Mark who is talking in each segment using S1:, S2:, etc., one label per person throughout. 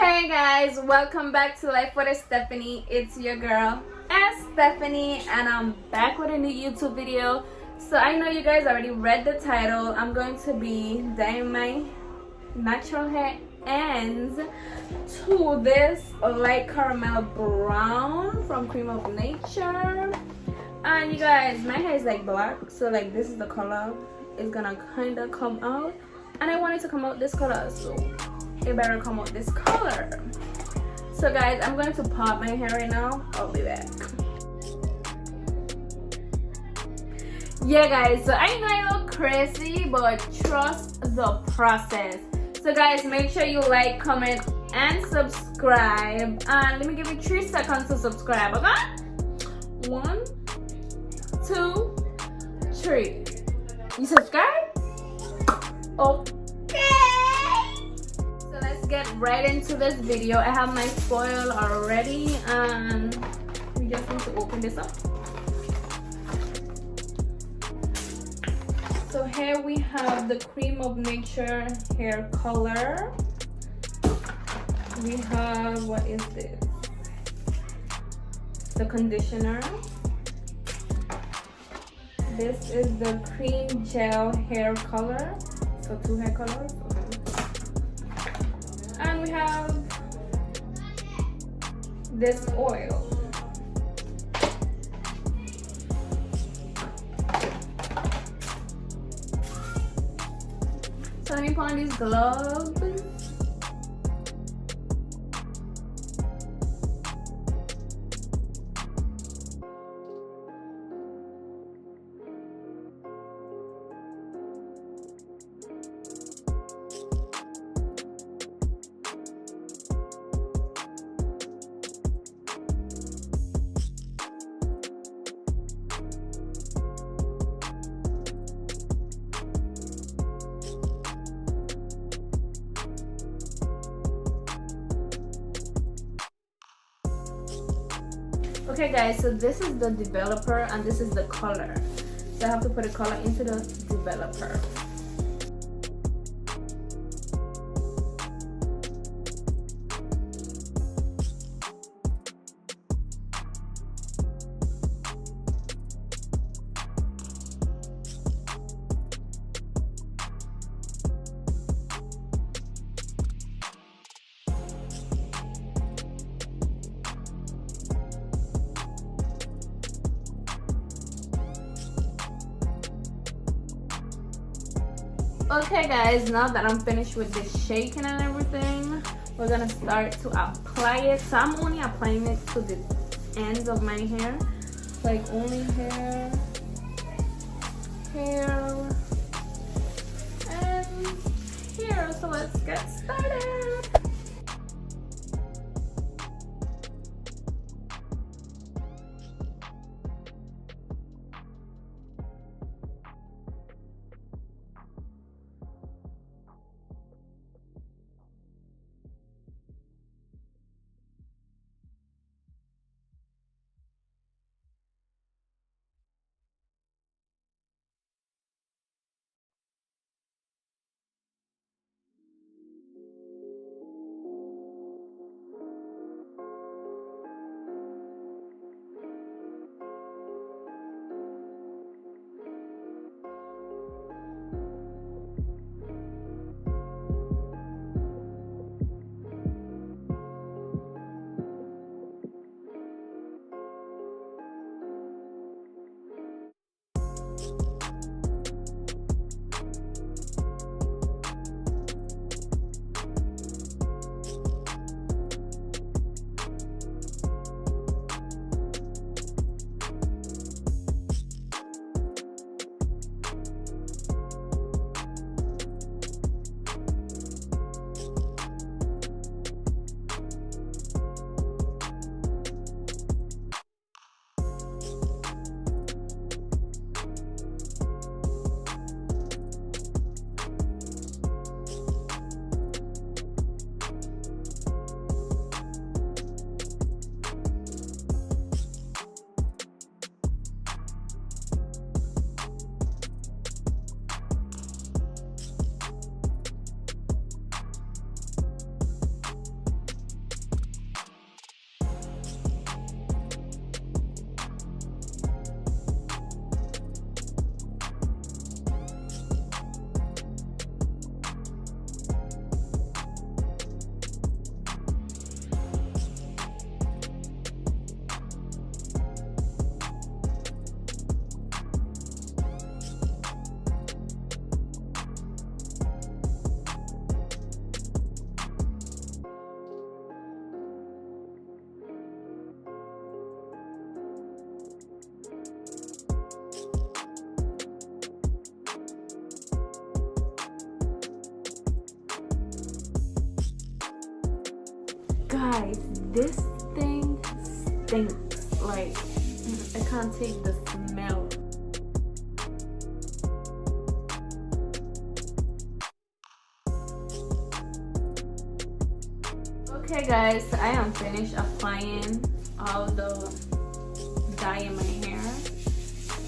S1: Hey guys, welcome back to Life with Stephanie. It's your girl Stephanie, and I'm back with a new YouTube video. So I know you guys already read the title. I'm going to be dyeing my natural hair ends to this light caramel brown from Cream of Nature. And you guys, my hair is like black, so like this is the color it's gonna kind of come out, and I want it to come out this color, so it better come out this color. So guys, I'm going to pop my hair right now. I'll be back. Yeah guys, so I know I look crazy, but trust the process. So guys, make sure you like, comment, and subscribe. And let me give you 3 seconds to subscribe, okay? 1, 2, 3. You subscribe? Okay. So let's get right into this video. I have my foil already, and we just need to open this up. So here we have the Cream of Nature hair color. We have, what is this? The conditioner. This is the cream gel hair color. So 2 hair colors. Okay. And we have this oil. So let me put on these gloves. Okay guys, so this is the developer and this is the color. So I have to put a color into the developer. Okay guys, now that I'm finished with this shaking and everything, we're gonna start to apply it. So I'm only applying it to the ends of my hair, like only hair, and here. So let's get started. Guys, this thing stinks. Like, I can't take the smell. Okay guys, so I am finished applying all the dye in my hair,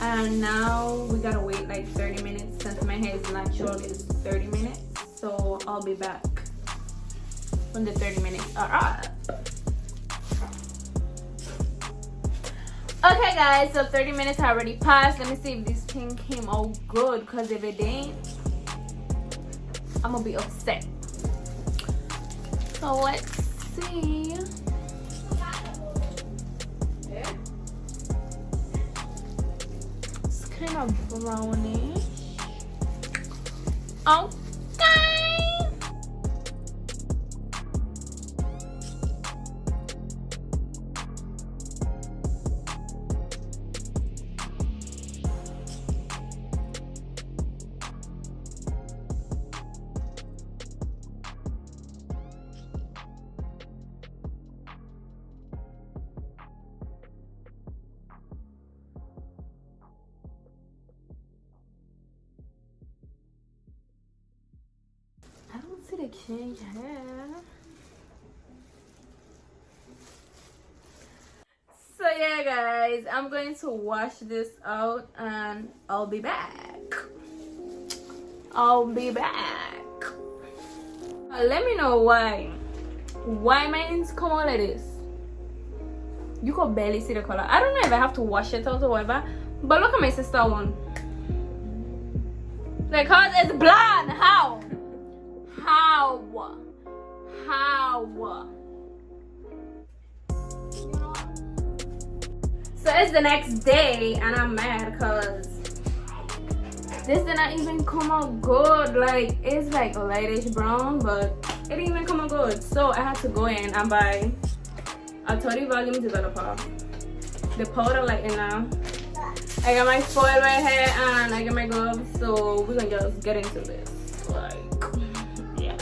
S1: and now we gotta wait like 30 minutes. Since my hair is natural, it's 30 minutes, so I'll be back when the 30 minutes are up. Okay guys, so 30 minutes already passed. Let me see if this thing came out good, because if it didn't, I'm gonna be upset. So let's see. It's kind of brownish. Okay. I don't see the change hair. So yeah guys, I'm going to wash this out and I'll be back. Let me know why mine's come out like this. You could barely see the color. I don't know if I have to wash it out or whatever, but look at my sister one. Because it's blonde. How? So it's the next day and I'm mad because this did not even come out good. Like, it's like a lightish brown, but it didn't even come out good. So I had to go in and buy a 30 volume developer, the powder lightener. I got my foil right here and I got my gloves, so we're gonna just get into this. Like, yeah.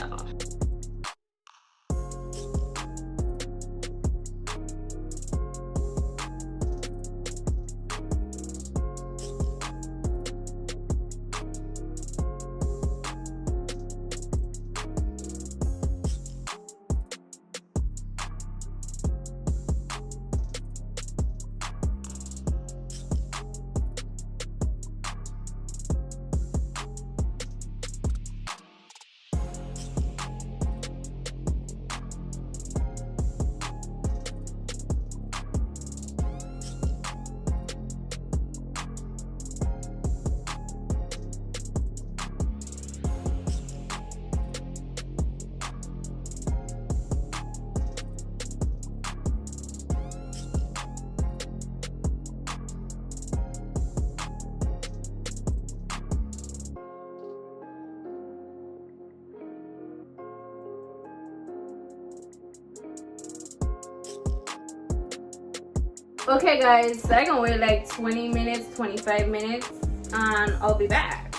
S1: Okay guys, so I can wait like 20 minutes, 25 minutes, and I'll be back.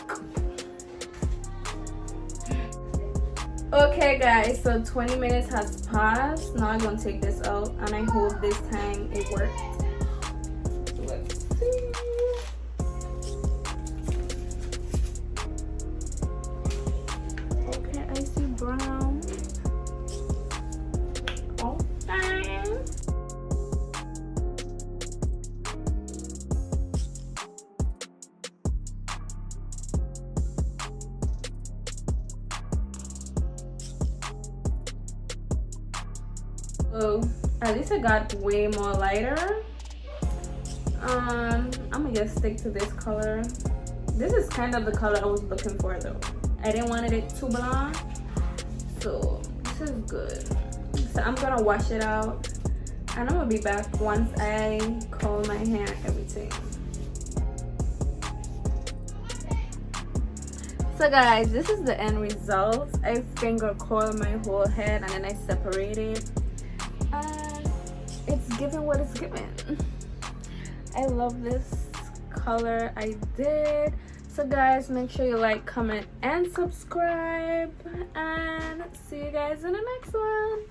S1: Okay guys, so 20 minutes has passed. Now I'm gonna take this out, and I hope this time it worked. Let's see. Okay, I see brown. Okay. So at least I got way more lighter. I'm gonna just stick to this color. This is kind of the color I was looking for though. I didn't want it too blonde, so this is good. So I'm gonna wash it out and I'm gonna be back once I curl my hair and everything. So guys, this is the end result. I finger coil my whole head and then I separate it, and it's giving what it's giving. I love this color I did. So guys, make sure you like, comment, and subscribe, and see you guys in the next one.